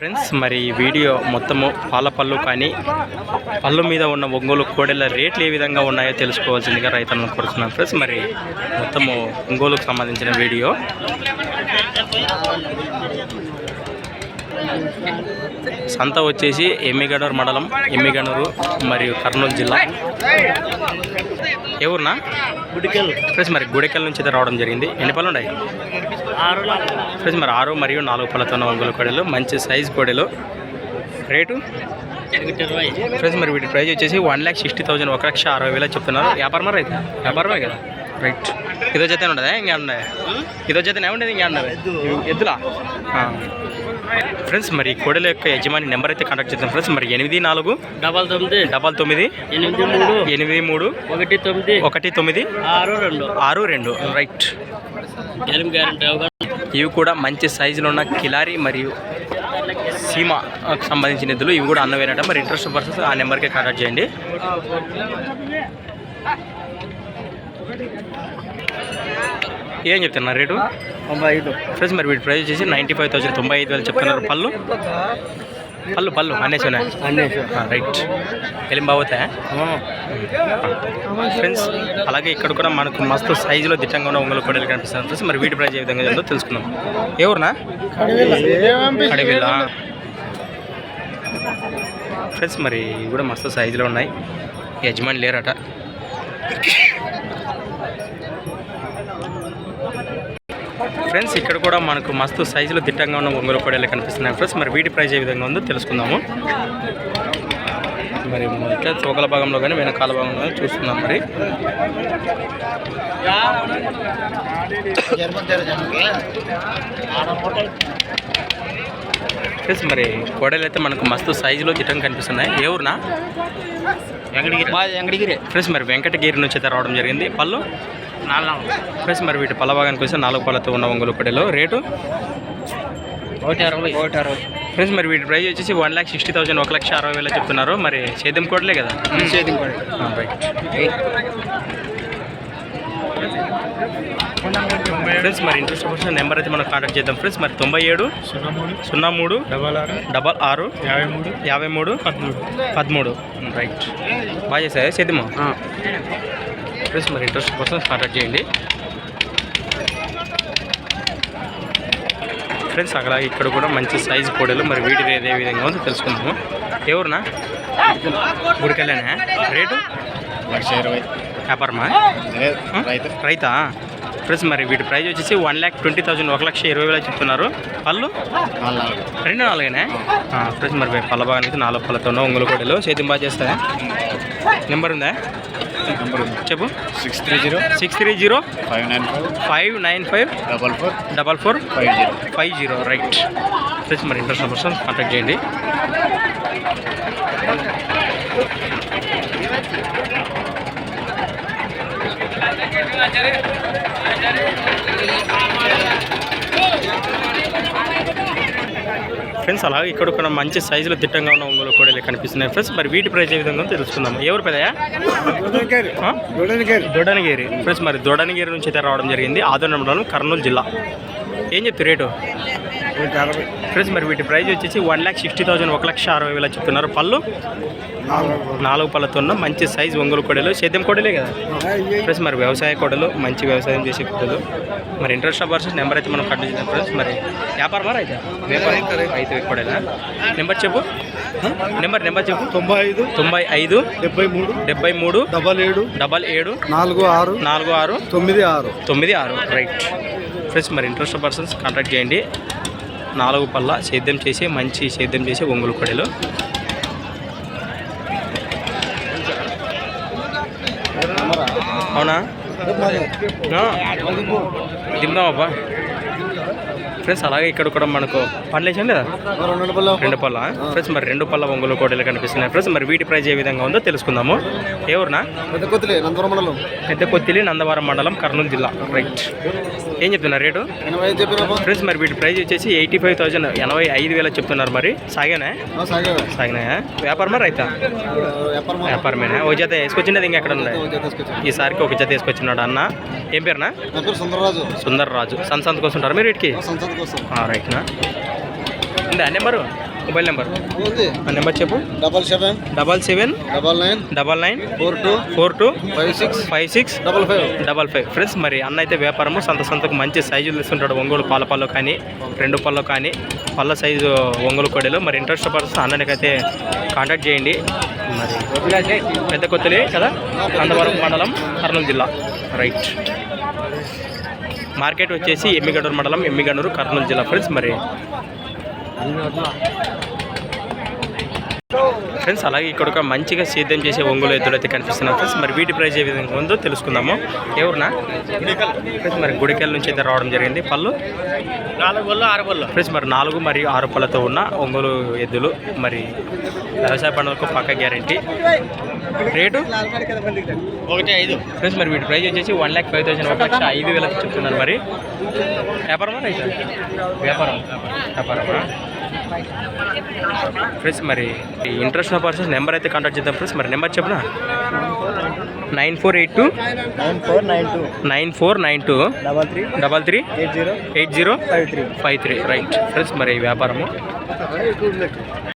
Friends మరి ఈ video మొత్తము పాల పళ్ళు కానీ పళ్ళు మీద ఉన్న ఒంగోలు కోడెల రేట్లు ఏ విధంగా ఉన్నాయో తెలుసుకోవాల్సిందిగా రైతులను కోరుతున్నాను ఫ్రెండ్స్. మరి మొత్తము ఒంగోలుకు సంబంధించిన వీడియో. సంత వచ్చేసి ఎమ్మిగనూరు మండలం, ఎమ్మిగనూరు మరియు కర్నూలు జిల్లా. ఏ ఊరునా? గుడికెల్ ఫ్రెండ్స్. మరి గుడికెల్ నుంచి అయితే రావడం జరిగింది. ఎన్ని పళ్ళు ఉన్నాయి ఫ్రెండ్స్? మరి 6 మరియు 4 పళ్ళతో ఉన్న ఒంగోలు కోడెలు, మంచి సైజ్ కోడెలు. రేటు ఫ్రెండ్స్ మరి వీటి ప్రైజ్ వచ్చేసి 1,60,000, 1,60,000 చెప్తున్నారు. వ్యాపారమా రైతు? వ్యాపారమే కదా, రైట్. ఇదో జత ఉండదా? ఇంకా ఉన్నాయి ఇదో జతనే ఉండేది, ఇంకా ఉన్నాయి ఎద్దులా ఫ్రెండ్స్. మరి కోడెల యొక్క యజమాని నెంబర్ అయితే కాంటాక్ట్ చేద్దాం ఫ్రెండ్స్. మరి 8499831962 రైట్. ఇవి కూడా మంచి సైజులో ఉన్న కిలారి మరియు సీమాకు సంబంధించిన ఎద్దులు. ఇవి కూడా అన్నవేనట. మరి ఇంట్రెస్ట్ పర్సన్స్ ఆ నెంబర్కే కాంటాక్ట్ చేయండి. ఏం చెప్తున్నారు రేటు? 95 ఫ్రెండ్స్. మరి వీటి ప్రైస్ వచ్చేసి 95,000, 95,000 చెప్తున్నారు. పళ్ళు అన్నేసోనా? రైట్. వెళ్ళి బాగుతాయా ఫ్రెండ్స్? అలాగే ఇక్కడ కూడా మనకు మస్తు సైజులో దిట్టంగా ఉన్న ఒంగోలు కోడలు కనిపిస్తుంది ఫ్రెండ్స్. మరి వీటి ప్రైస్ ఏ విధంగా ఉందో తెలుసుకుందాం. ఏ ఊరునా? అడవిలా ఫ్రెండ్స్. మరి ఇవి కూడా మస్తు సైజులో ఉన్నాయి. యజమాని లేరట. ఫ్రెండ్స్ ఇక్కడ కూడా మనకు మస్తు సైజులో దిట్టంగా ఉన్న ఒంగోలు కోడలు కనిపిస్తున్నాయి ఫ్రెండ్స్. మరి వీటి ప్రైస్ ఏ విధంగా ఉందో తెలుసుకుందాము. మరి మొదట తోకల భాగంలో కానీ వెనకాల భాగంలో కానీ చూస్తున్నాం. మరి ఫ్రెండ్స్ మరి కోడలు అయితే మనకు మస్తు సైజులో దిట్టంగా కనిపిస్తున్నాయి. ఏ ఊరునా? వెంకటగిరి ఫ్రెండ్స్. మరి వెంకటగిరి నుంచి అయితే రావడం జరిగింది. పళ్ళు 4 ఫ్రెండ్స్. మరి వీటి పళ్ళ భాగానికి వస్తే 4 పళ్ళతో ఉన్న ఒంగోలు కోడలు. Rate 160 friends. మరి వీటి ప్రైస్ వచ్చేసి 1,60,000, 1,60,000 చెప్తున్నారు. మరి సేద్యం కోడలే కదా? సేద్యం కోడ రైట్. ఫ్రెండ్స్ మరి ఇంట్రెస్ట్ పర్సన్ నెంబర్ అయితే మనం కాంటాక్ట్ చేద్దాం ఫ్రెండ్స్. మరి 97 03 66 53 13 రైట్. బాగా చేసాయా సేద్యమా ఫ్రెండ్స్? మరి ఇంట్రెస్ట్ పర్సన్ కాంటాక్ట్ చేయండి ఫ్రెండ్స్. అక్కడ ఇక్కడ కూడా మంచి సైజ్ కోడలు. మరి వీటి ఏ విధంగా ఉందో తెలుసుకుందాము. ఎవరునా? గుడికెళ్ళానా? రేటు 120 వ్యాపారమా రైతా ఫ్రెండ్స్? మరి వీటి ప్రైజ్ వచ్చేసి 1,20,000, 1,20,000 చెప్తున్నారు. పళ్ళు 2-4 ఫ్రెండ్స్. మరి పళ్ళ భాగానికి 4 పళ్ళతో ఉన్న ఒంగోలు కోడలు. సేద్యం బాగా చేస్తాయా? నెంబర్ ఉందా? చెప్పు. 630 595 4450 రైట్. ఫ్రెండ్స్ మరి ఇంట్రెస్ట్ పర్సన్ కాంటాక్ట్ చేయండి. ఫ్రెండ్స్ అలాగే ఇక్కడ కూడా మంచి సైజులో దిట్టంగా ఉన్న ఒంగోలు కోడలు కనిపిస్తున్నాయి ఫ్రెండ్స్. మరి వీటి ప్రైస్ ఏ విధంగా తెలుసుకుందాం. ఎవరు పెద్దయా? దొడనగిరి ఫ్రెండ్స్. మరి దొడనగిరి నుంచి అయితే రావడం జరిగింది. ఆదోని మండలం, కర్నూలు జిల్లా. ఏం చెప్తారు రేటు ఫ్రెండ్స్? మరి వీటి ప్రైస్ వచ్చేసి 1,60,000, 1,60,000 చెప్తున్నారు. పళ్ళు 4 పళ్ళతో ఉన్న మంచి సైజ్ ఒంగోలు కోడలు. సేద్యం కోడలే కదా ఫ్రెండ్స్? మరి వ్యవసాయ కోడలు, మంచి వ్యవసాయం చేసే కోడలు. మరి ఇంట్రెస్ట్ పర్సన్స్ నెంబర్ అయితే మనం కట్ చేద్దాం ఫ్రెండ్స్. మరి వ్యాపారమా అయితే? అయితే కోడలా? నెంబర్ చెప్పు. నెంబర్ చెప్పు. 95 73 77 46 96 రైట్. ఫ్రెండ్స్ మరి ఇంట్రెస్ట్ పర్సన్స్ కాంటాక్ట్ చేయండి. 4 పళ్ళ సేద్యం చేసి మంచి సేద్యం చేసే ఒంగోలు కోడలు. అవునా? దిందామబ్బా ఫ్రెండ్స్. అలాగే ఇక్కడ కూడా మనకు పండ్లు వేసాం కదా, 2 పళ్ళ ఫ్రెండ్స్. మరి 2 పళ్ళ ఒంగోలు కోడలు కనిపిస్తున్నాయి ఫ్రెండ్స్. మరి వీటి ప్రైస్ ఏ విధంగా ఉందో తెలుసుకుందాము. ఎవరునా? పెద్ద కొత్తిలి, నందవరం మండలం, కర్నూలు జిల్లా రైట్. ఏం చెప్తున్నారు రేటు ఫ్రెండ్స్? మరి వీటి ప్రైస్ వచ్చేసి 85,000, 85,000 చెప్తున్నారు. మరి సాగినాయా? వ్యాపారమా రైతా? వ్యాపారమేనా? ఒక జత వేసుకొచ్చినది ఇంకా ఎక్కడ ఉన్నాయి? ఈసారికి ఒక జత వేసుకొచ్చినాడు అన్న. ఏం పేరునా? సుందర్రాజు. సంతకు వస్తుంటారు మీరు వీటికి? రైట్నా? ఉందా నెంబరు? మొబైల్ నెంబర్ నెంబర్ చెప్పు. 77 42 56 55 ఫ్రెండ్స్ మరి అన్న అయితే వ్యాపారము సంతకు మంచి సైజులు తీసుకుంటాడు. ఒంగోలు పాల పళ్ళు కానీ 2 పళ్ళు కానీ పళ్ళ సైజు ఒంగోలు కోడలు. మరి ఇంట్రెస్ట్ పర్సన్ అన్నకైతే కాంటాక్ట్ చేయండి. మరి పెద్ద కొత్తలే కదా, అందవరం మండలం, కర్నూలు జిల్లా. రైట్. మార్కెట్ వచ్చేసి ఎమ్మిగనూరు మండలం, ఎమ్మిగనూరు, కర్నూలు జిల్లా. ఫ్రెండ్స్ మరి ఫ్రెండ్స్ అలాగే ఇక్కడ ఒక మంచిగా సేద్యం చేసే ఒంగోలు ఎద్దులు అయితే కనిపిస్తున్నాయి ఫ్రెండ్స్. మరి వీటి ప్రైస్ ఏ విధంగా ఉందో తెలుసుకుందాము. ఎవరునా ఫ్రెండ్స్ మరి గుడికెల నుంచి అయితే రావడం జరిగింది. పళ్ళు 4 పళ్ళు 6 పళ్ళు ఫ్రెండ్స్ మరి 4 మరియు 6 పళ్ళతో ఉన్న ఒంగోలు ఎద్దులు. మరి వ్యవసాయ పండుగకు పక్క గ్యారంటీ. రేటు 1.5 ఫ్రెండ్స్ మరి వీటి ప్రైస్ వచ్చేసి 1,05,000 1,05,000 చెప్తున్నారు. మరి వ్యాపారమా రైతు? వ్యాపారమా ఫ్రెండ్స్ మరి ఇంట్రెస్ట్ ఉన్న పర్సన్స్ నెంబర్ అయితే కాంటాక్ట్ చేద్దాం ఫ్రెండ్స్. మరి నెంబర్ చెప్పనా? 9482 9492 33 80 53. రైట్ ఫ్రెండ్స్ మరి వ్యాపారము